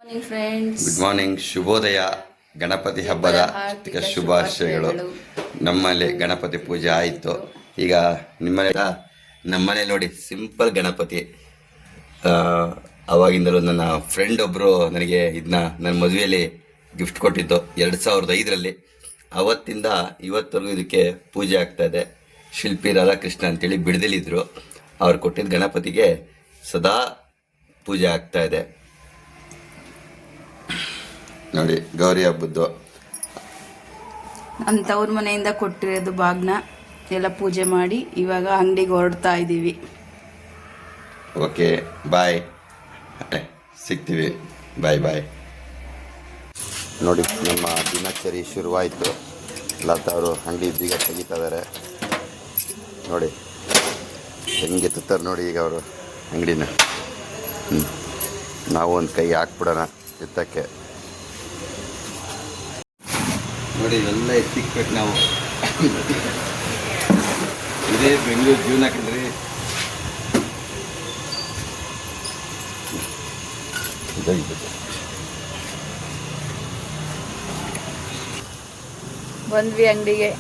Morning friends. Good morning, ಶುಭೋದಯ. ಗಣಪತಿ ಹಬ್ಬದ ಹಾರ್ದಿಕ ಶುಭಾಶಯಗಳು. ನಮ್ಮಲ್ಲಿ ಗಣಪತಿ ಪೂಜೆ ಆಯಿತು. ಈಗ ನಮ್ಮನೆ ನೋಡಿ ಸಿಂಪಲ್ ಗಣಪತಿ. ಅವಾಗಿಂದಲೂ ನನ್ನ ಫ್ರೆಂಡ್ ಒಬ್ಬರು ನನಗೆ ಇದನ್ನ ನನ್ನ ಮದುವೆಯಲ್ಲಿ ಗಿಫ್ಟ್ ಕೊಟ್ಟಿದ್ದು 2005ರಲ್ಲಿ. ಅವತ್ತಿಂದ ಇವತ್ತರೆಗೂ ಇದಕ್ಕೆ ಪೂಜೆ ಆಗ್ತಾ ಇದೆ. ಶಿಲ್ಪಿ ರಾಧಾಕೃಷ್ಣ ಅಂತೇಳಿ ಬಿಡದಲ್ಲಿದ್ದರು. ಅವ್ರು ಕೊಟ್ಟಿದ್ದ ಗಣಪತಿಗೆ ಸದಾ ಪೂಜೆ ಆಗ್ತಾ ಇದೆ. ನೋಡಿ, ಗೌರಿ ಹಬ್ಬದ್ದು ನಮ್ಮ ತವ್ರ ಮನೆಯಿಂದ ಕೊಟ್ಟಿರೋದು ಬಾಗ್ನ ಎಲ್ಲ ಪೂಜೆ ಮಾಡಿ ಇವಾಗ ಅಂಗಡಿಗೆ ಹೊರಡ್ತಾ ಇದ್ದೀವಿ. ಓಕೆ, ಬಾಯ್, ಸಿಗ್ತೀವಿ. ಬಾಯ್ ಬಾಯ್. ನೋಡಿ, ನಮ್ಮ ದಿನಚರಿ ಶುರುವಾಯಿತು. ಲತಾ ಅವರು ಅಂಗಡಿ ಬೀಗ ತೆಗಿತಾ ಇದ್ದಾರೆ. ನೋಡಿ ಹೆಂಗೆ ತುತ್ತಾರೆ ನೋಡಿ ಈಗ ಅವರು ಅಂಗಡಿನ. ನಾವು ಒಂದು ಕೈ ಹಾಕ್ಬಿಡೋಣ ಎತ್ತಕ್ಕೆ. ನೋಡಿ, ಇವೆಲ್ಲ ಎತ್ತಿಕ್ಬೇಕು ನಾವು. ಇದೇ ಬೆಂಗಳೂರು ಜೀವನ ಕಂಡ್ರಿ. ಬಂದ್ವಿ ಅಂಗಡಿಗೆ.